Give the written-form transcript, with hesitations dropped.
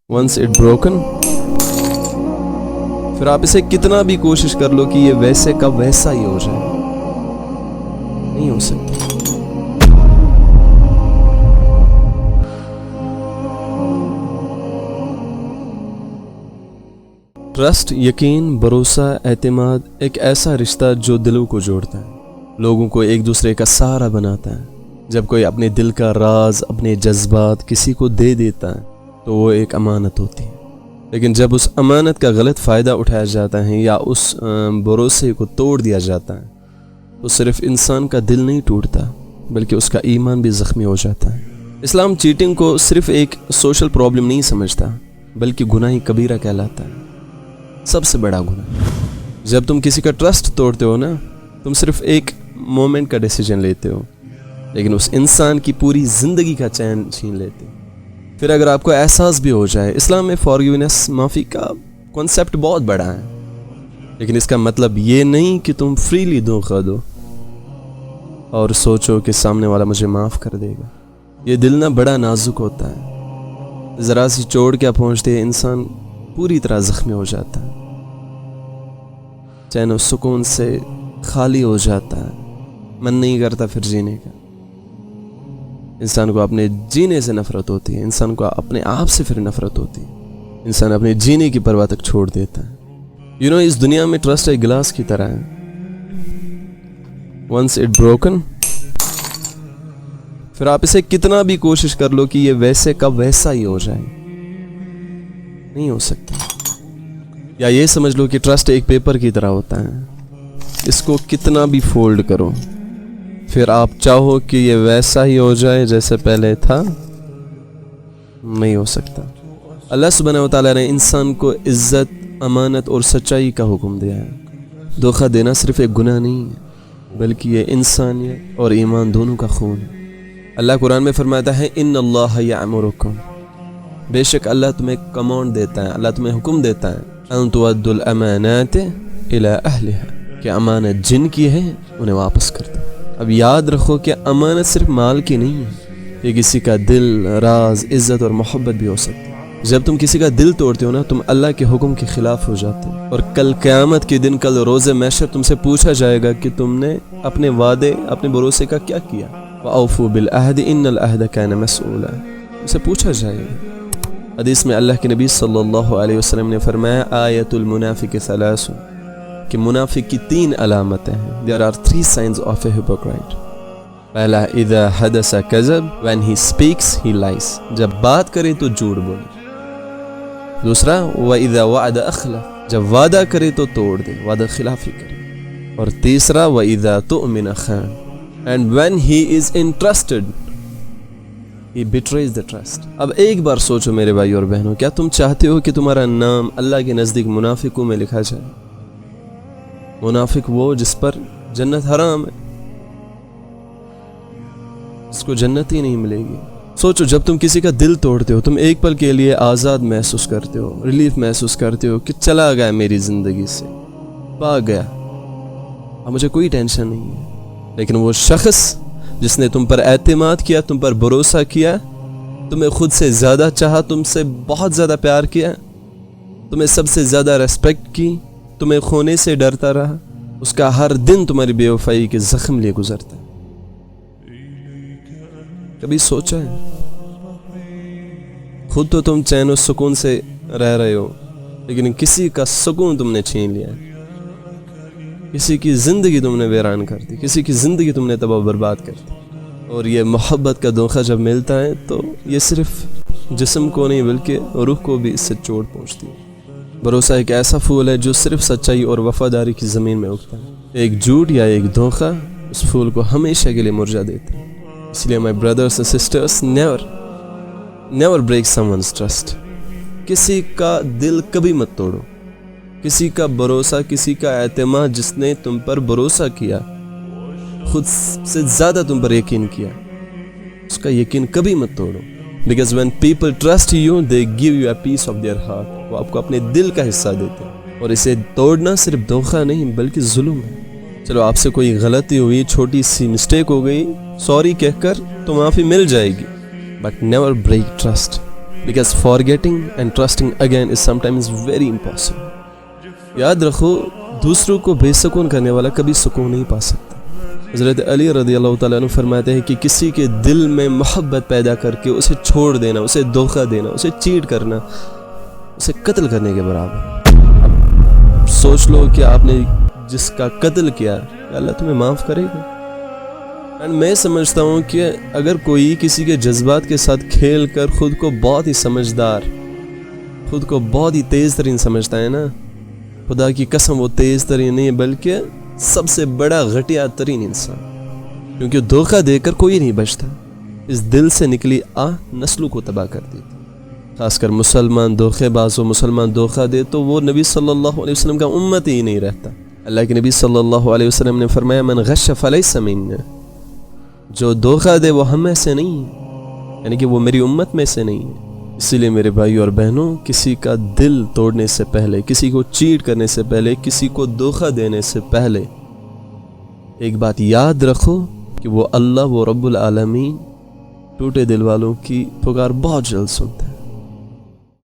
once it broken, फिर आप इसे कितना भी कोशिश कर लो कि ये वैसे का वैसा ही हो जाए, नहीं हो सकता। ट्रस्ट, यकीन, भरोसा, एतमाद एक ऐसा रिश्ता जो दिलों को जोड़ता है, लोगों को एक दूसरे का सहारा बनाता है। जब कोई अपने दिल का राज, अपने जज्बात किसी को दे देता है तो वो एक अमानत होती है। लेकिन जब उस अमानत का गलत फ़ायदा उठाया जाता है या उस भरोसे को तोड़ दिया जाता है तो सिर्फ इंसान का दिल नहीं टूटता बल्कि उसका ईमान भी ज़ख्मी हो जाता है। इस्लाम चीटिंग को सिर्फ एक सोशल प्रॉब्लम नहीं समझता बल्कि गुनाह कबीरा कहलाता है, सबसे बड़ा गुनाह। जब तुम किसी का ट्रस्ट तोड़ते हो ना, तुम सिर्फ एक मोमेंट का डिसीजन लेते हो लेकिन उस इंसान की पूरी ज़िंदगी का चैन छीन लेते हो। फिर अगर आपको एहसास भी हो जाए, इस्लाम में फॉरगिवनेस, माफ़ी का कॉन्सेप्ट बहुत बड़ा है, लेकिन इसका मतलब ये नहीं कि तुम फ्रीली धोखा दो और सोचो कि सामने वाला मुझे माफ़ कर देगा। ये दिल ना बड़ा नाजुक होता है, ज़रा सी चोट क्या पहुँचते इंसान पूरी तरह ज़ख्मी हो जाता है, चैन और सुकून से खाली हो जाता है, मन नहीं करता फिर जीने का। इंसान को अपने जीने से नफ़रत होती है, इंसान को अपने आप से फिर नफ़रत होती है, इंसान अपने जीने की परवाह तक छोड़ देता है। इस दुनिया में ट्रस्ट एक गिलास की तरह है, once it broken, फिर आप इसे कितना भी कोशिश कर लो कि ये वैसे का वैसा ही हो जाए, नहीं हो सकता। या ये समझ लो कि ट्रस्ट एक पेपर की तरह होता है, इसको कितना भी फोल्ड करो फिर आप चाहो कि ये वैसा ही हो जाए जैसे पहले था, नहीं हो सकता। अल्लाह सुब्हानहू व तआला ने इंसान को इज्जत, अमानत और सच्चाई का हुक्म दिया है। धोखा देना सिर्फ एक गुनाह नहीं है बल्कि ये इंसानियत और ईमान दोनों का खून है। अल्लाह कुरान में फरमाता है, इन्नल्लाह यअमुरुकुम, बेशक अल्लाह तुम्हें कमांड देता है, अल्लाह तुम्हें हुक्म देता है, अन तुअद्दुल अमानात इला अहलिहा, कि अमानत जिन की है उन्हें वापस कर दो। अब याद रखो कि अमानत सिर्फ माल की नहीं है, ये किसी का दिल, राज, इज्जत और मोहब्बत भी हो सकती है। जब तुम किसी का दिल तोड़ते हो ना, तुम अल्लाह के हुक्म के खिलाफ हो जाते हो और कल क़यामत के दिन, कल रोज़े महशर तुमसे पूछा जाएगा कि तुमने अपने वादे, अपने भरोसे का क्या किया। वअौफू बिल अहद इन्नल अहद कान मसऊला, तुमसे पूछा जाएगा। हदीस में अल्लाह के नबी सल्लल्लाहु अलैहि वसल्लम ने फरमाया, आयतुल मुनाफिक सलासुन, कि मुनाफिक की 3 अलामतें हैं। There are 3 science of A hypocrite. पहला, इदा हदसा कज़ब, व्हेन ही स्पीक्स ही लाइस, जब बात करे तो झूठ बोले। दूसरा, व इदा वअद अखलफ, जब वादा करे तो तोड़ दे, वादा खिलाफी करे। और तीसरा, व इदा तुअमिन खान, and when he is interested he betrays the trust. अब एक बार सोचो मेरे भाई और बहनों, क्या तुम चाहते हो कि तुम्हारा नाम अल्लाह के नज़दीक मुनाफिकों में लिखा जाए? मुनाफिक वो जिस पर जन्नत हराम है, जिसको जन्नत ही नहीं मिलेगी। सोचो, जब तुम किसी का दिल तोड़ते हो, तुम एक पल के लिए आज़ाद महसूस करते हो, रिलीफ महसूस करते हो कि चला गया मेरी ज़िंदगी से, भाग गया, अब मुझे कोई टेंशन नहीं है। लेकिन वो शख्स जिसने तुम पर एतमाद किया, तुम पर भरोसा किया, तुम्हें खुद से ज़्यादा चाहा, तुमसे बहुत ज़्यादा प्यार किया, तुम्हें सबसे ज़्यादा रेस्पेक्ट की, तुम्हें खोने से डरता रहा, उसका हर दिन तुम्हारी बेवफाई के जख्म लिए गुजरता है। कभी सोचा है? खुद तो तुम चैन और सुकून से रह रहे हो, लेकिन किसी का सुकून तुमने छीन लिया, किसी की ज़िंदगी तुमने वीरान कर दी, किसी की ज़िंदगी तुमने तबाह बर्बाद कर दी। और ये मोहब्बत का धोखा जब मिलता है तो ये सिर्फ जिस्म को नहीं बल्कि रूह को भी इससे चोट पहुँचती है। भरोसा एक ऐसा फूल है जो सिर्फ सच्चाई और वफादारी की ज़मीन में उगता है। एक झूठ या एक धोखा उस फूल को हमेशा के लिए मुरझा देता है। इसलिए my brothers and sisters, never break someone's trust. किसी का दिल कभी मत तोड़ो, किसी का भरोसा, किसी का एतमाद जिसने तुम पर भरोसा किया, खुद से ज़्यादा तुम पर यकीन किया, उसका यकीन कभी मत तोड़ो। Because when people trust you, they give you a piece of their heart. वो आपको अपने दिल का हिस्सा देते हैं। और इसे तोड़ना सिर्फ धोखा नहीं बल्कि जुल्म है। चलो, आपसे कोई गलती हुई, छोटी सी मिस्टेक हो गई, सॉरी कहकर तो माफ़ी मिल जाएगी, but never break trust. because forgetting and trusting again is sometimes very impossible. याद रखो दूसरों को बेसुकून करने वाला कभी सुकून नहीं पा सकता. हज़रत अली रज़ी अल्लाह तआला अन्हु फरमाते हैं कि किसी के दिल में मोहब्बत पैदा करके उसे छोड़ देना, उसे धोखा देना, उसे चीट करना, उसे कत्ल करने के बराबर. अब सोच लो कि आपने जिसका कत्ल किया अल्लाह तुम्हें माफ़ करेगा. एंड मैं समझता हूँ कि अगर कोई किसी के जज्बात के साथ खेल कर ख़ुद को बहुत ही समझदार, ख़ुद को बहुत ही तेज़ तरीन समझता है ना, खुदा की कसम वो तेज़ तरीन नहीं बल्कि सबसे बड़ा घटिया तरीन इंसान, क्योंकि धोखा देकर कोई नहीं बचता. इस दिल से निकली आह नस्लों को तबाह कर देती. खासकर मुसलमान धोखेबाज हो, मुसलमान धोखा दे तो वो नबी सल्लल्लाहु अलैहि वसल्लम का उम्मत ही नहीं रहता. अल्लाह के नबी सल्लल्लाहु अलैहि वसल्लम ने फरमाया मन गश फलैसा मिन्ना, जो धोखा दे वो हम में से नहीं है, यानी कि वो मेरी उम्मत में से नहीं है. इसीलिए मेरे भाई और बहनों, किसी का दिल तोड़ने से पहले, किसी को चीट करने से पहले, किसी को धोखा देने से पहले एक बात याद रखो कि वो अल्लाह, वो रब्बुल आलमीन टूटे दिल वालों की पुकार बहुत जल्द सुनता है.